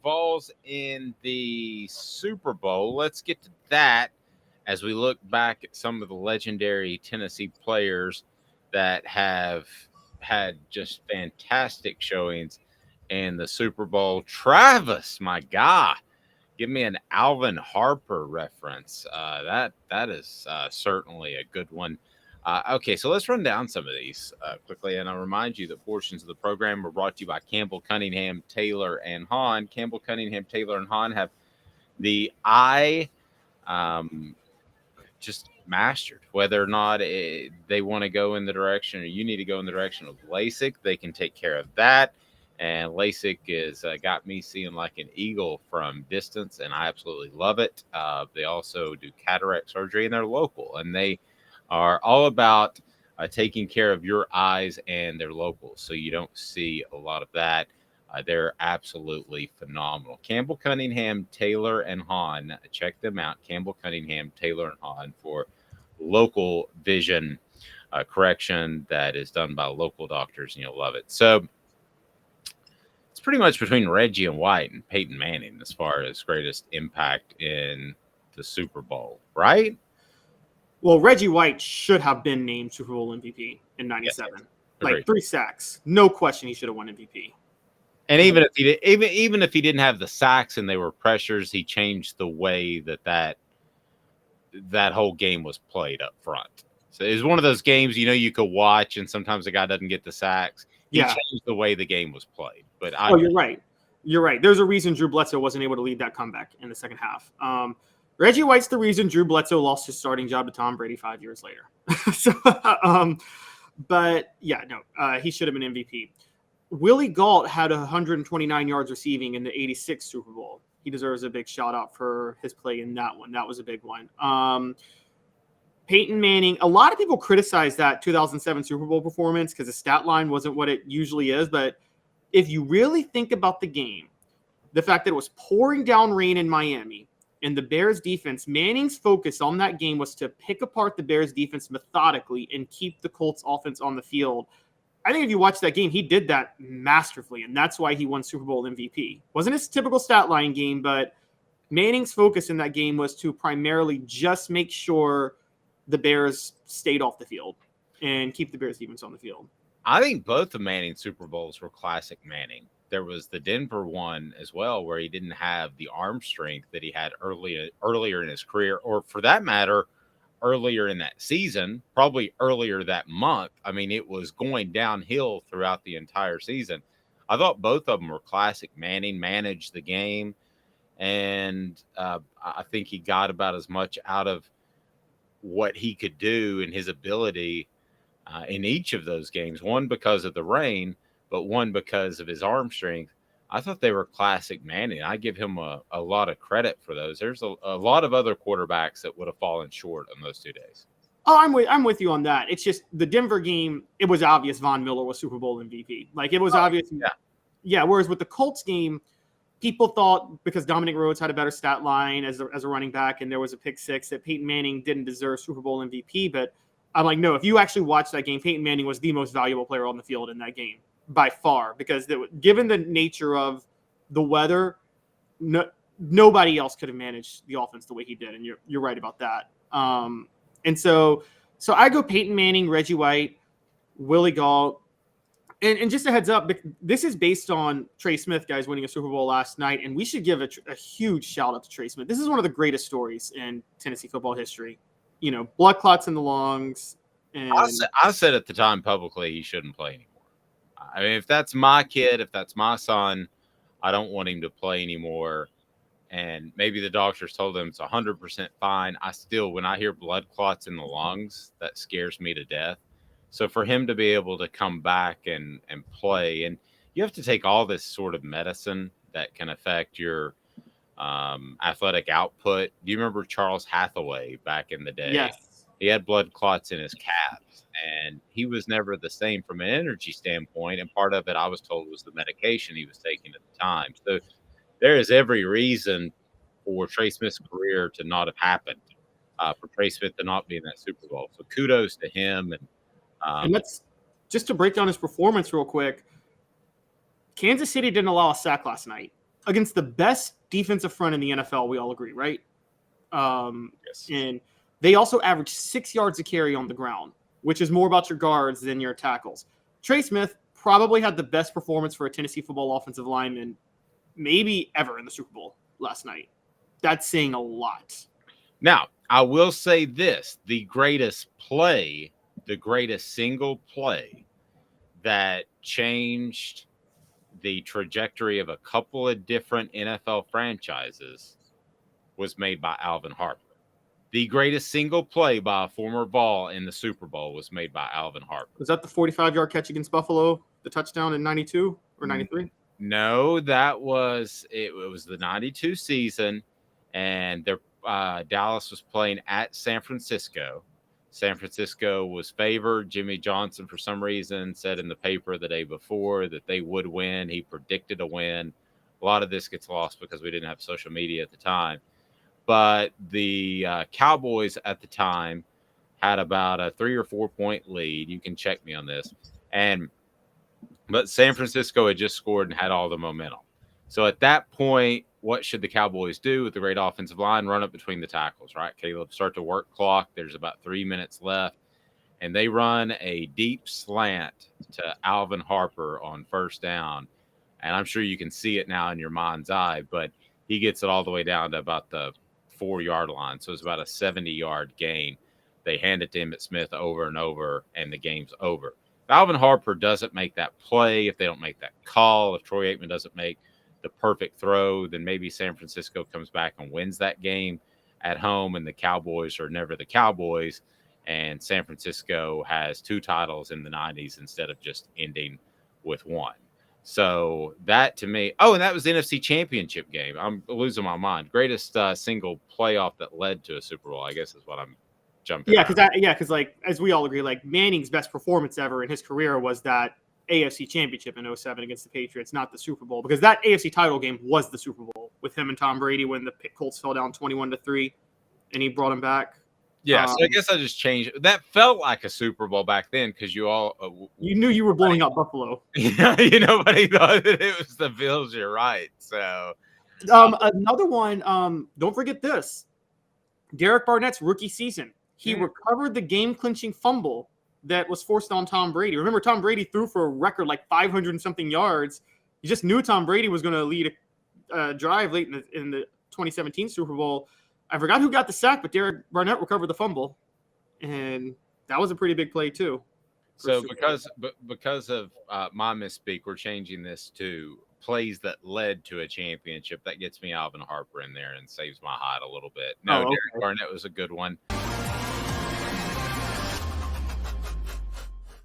Vols in the Super Bowl. Let's get to that as we look back at some of the legendary Tennessee players that have had just fantastic showings in the Super Bowl. Travis, my guy, give me an Alvin Harper reference. That is certainly a good one. Okay, so let's run down some of these quickly. And I'll remind you that portions of the program were brought to you by Campbell, Cunningham, Taylor, and Hahn. Campbell, Cunningham, Taylor, and Hahn have the eye just mastered. Whether or not they want to go in the direction, or you need to go in the direction of LASIK, they can take care of that. And LASIK is got me seeing like an eagle from distance, and I absolutely love it. They also do cataract surgery, and they're local, and they are all about taking care of your eyes, and they're local, so you don't see a lot of that. They're absolutely phenomenal. Campbell, Cunningham, Taylor, and Hahn. Check them out. Campbell, Cunningham, Taylor, and Hahn for local vision correction that is done by local doctors, and you'll love it. So it's pretty much between Reggie and White and Peyton Manning as far as greatest impact in the Super Bowl, right? Well, Reggie White should have been named Super Bowl MVP in '97. Yes, like 3 sacks, no question, he should have won MVP. And even if he did, even if he didn't have the sacks and they were pressures, he changed the way that whole game was played up front. So it was one of those games, you could watch, and sometimes the guy doesn't get the sacks. He changed the way the game was played. But you're right. You're right. There's a reason Drew Bledsoe wasn't able to lead that comeback in the second half. Reggie White's the reason Drew Bledsoe lost his starting job to Tom Brady 5 years later. But yeah, no, he should have been MVP. Willie Gault had 129 yards receiving in the '86 Super Bowl. He deserves a big shout out for his play in that one. That was a big one. Peyton Manning, a lot of people criticize that 2007 Super Bowl performance because the stat line wasn't what it usually is. But if you really think about the game, the fact that it was pouring down rain in Miami and the Bears defense, Manning's focus on that game was to pick apart the Bears defense methodically and keep the Colts offense on the field. I think if you watch that game, he did that masterfully, and that's why he won Super Bowl MVP. Wasn't his typical stat line game, but Manning's focus in that game was to primarily just make sure the Bears stayed off the field and keep the Bears defense on the field. I think both of Manning's Super Bowls were classic Manning. There was the Denver one as well, where he didn't have the arm strength that he had earlier in his career, or for that matter, earlier in that season, probably earlier that month. I mean, it was going downhill throughout the entire season. I thought both of them were classic Manning, managed the game, and I think he got about as much out of what he could do and his ability in each of those games, one because of the rain, but one because of his arm strength. I thought they were classic Manning. I give him a lot of credit for those. There's a lot of other quarterbacks that would have fallen short on those 2 days. Oh, I'm with you on that. It's just the Denver game, it was obvious Von Miller was Super Bowl MVP. Like, it was obvious. Yeah. Whereas with the Colts game, people thought because Dominic Rhodes had a better stat line as a running back and there was a pick six that Peyton Manning didn't deserve Super Bowl MVP. But I'm like, no, if you actually watch that game, Peyton Manning was the most valuable player on the field in that game by far, because given the nature of the weather, nobody else could have managed the offense the way he did. And you're right about that. And so I go Peyton Manning, Reggie White, Willie Gault. And just a heads up, this is based on Trey Smith, guys, winning a Super Bowl last night. And we should give a huge shout out to Trey Smith. This is one of the greatest stories in Tennessee football history. Blood clots in the lungs. And I said at the time publicly he shouldn't play anymore. I mean, if that's my kid, if that's my son, I don't want him to play anymore. And maybe the doctors told him it's 100% fine. When I hear blood clots in the lungs, that scares me to death. So for him to be able to come back and play, and you have to take all this sort of medicine that can affect your athletic output. Do you remember Charles Hathaway back in the day? Yes. He had blood clots in his calves, and he was never the same from an energy standpoint. And part of it, I was told, was the medication he was taking at the time. So there is every reason for Trey Smith's career to not have happened, for Trey Smith to not be in that Super Bowl. So kudos to him. And let's just to break down his performance real quick. Kansas City didn't allow a sack last night. against the best defensive front in the NFL. We all agree, right? Yes. And they also average 6 yards a carry on the ground, which is more about your guards than your tackles. Trey Smith probably had the best performance for a Tennessee football offensive lineman maybe ever in the Super Bowl last night. That's saying a lot. Now, I will say this, the greatest single play that changed the trajectory of a couple of different NFL franchises was made by Alvin Harper. The greatest single play by a former Vol in the Super Bowl was made by Alvin Harper. Was that the 45-yard catch against Buffalo, the touchdown in 92 or 93? No, that was it was the 92 season, and Dallas was playing at San Francisco. San Francisco was favored. Jimmy Johnson, for some reason, said in the paper the day before that they would win. He predicted a win. A lot of this gets lost because we didn't have social media at the time. But the Cowboys at the time had about a 3 or 4 point lead. You can check me on this. But San Francisco had just scored and had all the momentum. So at that point, what should the Cowboys do with the great offensive line? Run up between the tackles, right? Caleb, start the work clock. There's about 3 minutes left. And they run a deep slant to Alvin Harper on first down. And I'm sure you can see it now in your mind's eye, but he gets it all the way down to about the 4-yard line. So it's about a 70-yard gain. They hand it to Emmitt Smith over and over, and the game's over. If Alvin Harper doesn't make that play, if they don't make that call, if Troy Aikman doesn't make the perfect throw, then maybe San Francisco comes back and wins that game at home, and the Cowboys are never the Cowboys, and San Francisco has 2 titles in the 90s instead of just ending with 1. So that to me, and that was the NFC Championship game. I'm losing my mind. Greatest single playoff that led to a Super Bowl, I guess, is what I'm jumping. Yeah, because like as we all agree, like Manning's best performance ever in his career was that AFC Championship in 07 against the Patriots, not the Super Bowl, because that AFC title game was the Super Bowl with him and Tom Brady when the Colts fell down 21-3, and he brought him back. Yeah, so I guess I just changed it. That felt like a Super Bowl back then because you all you knew you were blowing up Buffalo. Yeah, nobody thought that it was the Bills. You're right. So another one. Don't forget this: Derek Barnett's rookie season. He recovered the game-clinching fumble that was forced on Tom Brady. Remember, Tom Brady threw for a record like 500 and something yards. You just knew Tom Brady was going to lead a drive late in the 2017 Super Bowl. I forgot who got the sack, but Derek Barnett recovered the fumble, and that was a pretty big play too. So because of my misspeak, we're changing this to plays that led to a championship. That gets me Alvin Harper in there and saves my hide a little bit. No, Derek Barnett was a good one.